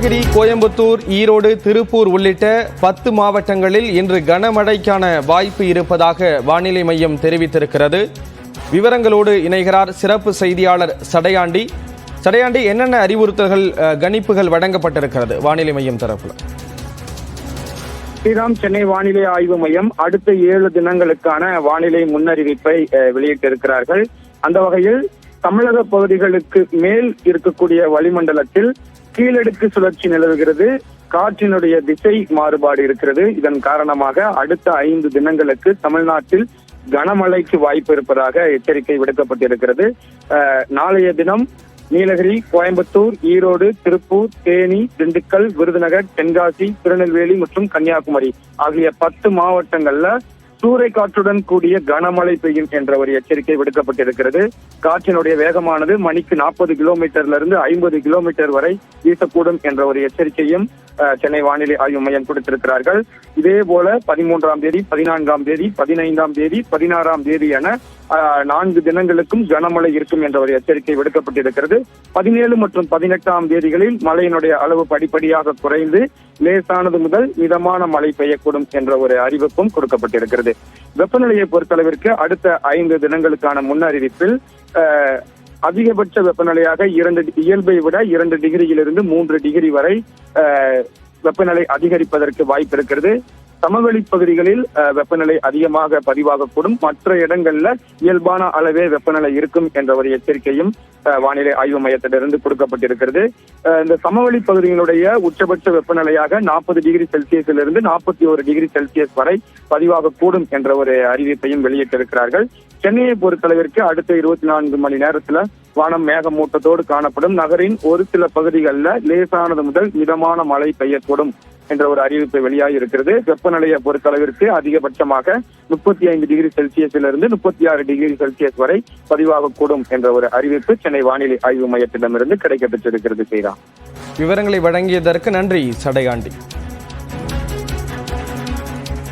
நீலகிரி, கோயம்புத்தூர், ஈரோடு, திருப்பூர் உள்ளிட்ட 10 மாவட்டங்களில் இன்று கனமழைக்கான வாய்ப்பு இருப்பதாக வானிலை மையம் தெரிவித்திருக்கிறது. விவரங்களோடு இணைகிறார் சிறப்பு செய்தியாளர் சடையாண்டி. சடையாண்டி, என்னென்ன அறிவுறுத்தல்கள், கணிப்புகள் வழங்கப்பட்டிருக்கிறது வானிலை மையம் தரப்புல? ஸ்ரீராம், சென்னை வானிலை ஆய்வு மையம் அடுத்த 7 தினங்களுக்கான வானிலை முன்னறிவிப்பை வெளியிட்டிருக்கிறார்கள். அந்த வகையில் தமிழக பகுதிகளுக்கு மேல் இருக்கக்கூடிய வளிமண்டலத்தில் கீழடுக்கு சுழற்சி நிலவுகிறது. காற்றினுடைய திசை மாறுபாடு இருக்கிறது. இதன் காரணமாக அடுத்த 5 தினங்களுக்கு தமிழ்நாட்டில் கனமழைக்கு வாய்ப்பு இருப்பதாக எச்சரிக்கை விடுக்கப்பட்டிருக்கிறது. நாளைய தினம் நீலகிரி, கோயம்புத்தூர், ஈரோடு, திருப்பூர், தேனி, திண்டுக்கல், விருதுநகர், தென்காசி, திருநெல்வேலி மற்றும் கன்னியாகுமரி ஆகிய 10 மாவட்டங்கள்ல சூறைக்காற்றுடன் கூடிய கனமழை பெய்யும் என்ற ஒரு எச்சரிக்கை விடுக்கப்பட்டிருக்கிறது. காற்றினுடைய வேகமானது மணிக்கு 40 கிலோமீட்டர்ல இருந்து 50 கிலோமீட்டர் வரை வீசக்கூடும் என்ற ஒரு எச்சரிக்கையும் சென்னை வானிலை ஆய்வு மையம் கொடுத்திருக்கிறார்கள். இதே போல 13ஆம் தேதி, 14ஆம் தேதி, 15ஆம் தேதி, 16ஆம் தேதி என 4 தினங்களுக்கும் கனமழை இருக்கும் என்ற ஒரு எச்சரிக்கை விடுக்கப்பட்டிருக்கிறது. 17 மற்றும் 18ஆம் தேதிகளில் மழையினுடைய அளவு படிப்படியாக குறைந்து லேசானது முதல் மிதமான மழை பெய்யக்கூடும் என்ற ஒரு அறிவிப்பும் கொடுக்கப்பட்டிருக்கிறது. வெப்பநிலையை பொறுத்தளவிற்கு அடுத்த 5 தினங்களுக்கான முன்னறிவிப்பில் அதிகபட்ச வெப்பநிலையாக இயல்பை விட 2 டிகிரியிலிருந்து 3 டிகிரி வரை வெப்பநிலை அதிகரிப்பதற்கு வாய்ப்பு இருக்கிறது. சமவெளி பகுதிகளில் வெப்பநிலை அதிகமாக பதிவாகக்கூடும். மற்ற இடங்கள்ல இயல்பான அளவே வெப்பநிலை இருக்கும் என்ற ஒரு எச்சரிக்கையும் வானிலை ஆய்வு மையத்திலிருந்து கொடுக்கப்பட்டிருக்கிறது. இந்த சமவெளி பகுதிகளுடைய உச்சபட்ச வெப்பநிலையாக 40 டிகிரி செல்சியஸிலிருந்து 41 டிகிரி செல்சியஸ் வரை பதிவாகக்கூடும் என்ற ஒரு அறிவிப்பையும் வெளியிட்டிருக்கிறார்கள். சென்னையை பொறுத்தளவிற்கு அடுத்த 24 மணி நேரத்துல வானம் மேகமூட்டத்தோடு காணப்படும். நகரின் ஒரு சில பகுதிகளில் லேசானது முதல் மிதமான மழை பெய்யக்கூடும் என்ற ஒரு அறிவிப்பு வெளியாகி இருக்கிறது. வெப்பநிலையை பொறுத்தளவிற்கு அதிகபட்சமாக 35 டிகிரி செல்சியஸிலிருந்து 36 டிகிரி செல்சியஸ் வரை பதிவாகக்கூடும் என்ற ஒரு அறிவிப்பு சென்னை வானிலை ஆய்வு மையத்திடமிருந்து கிடைக்கப்பெற்றிருக்கிறது. செய்தா விவரங்களை வழங்கியதற்கு நன்றி சடையாண்டி.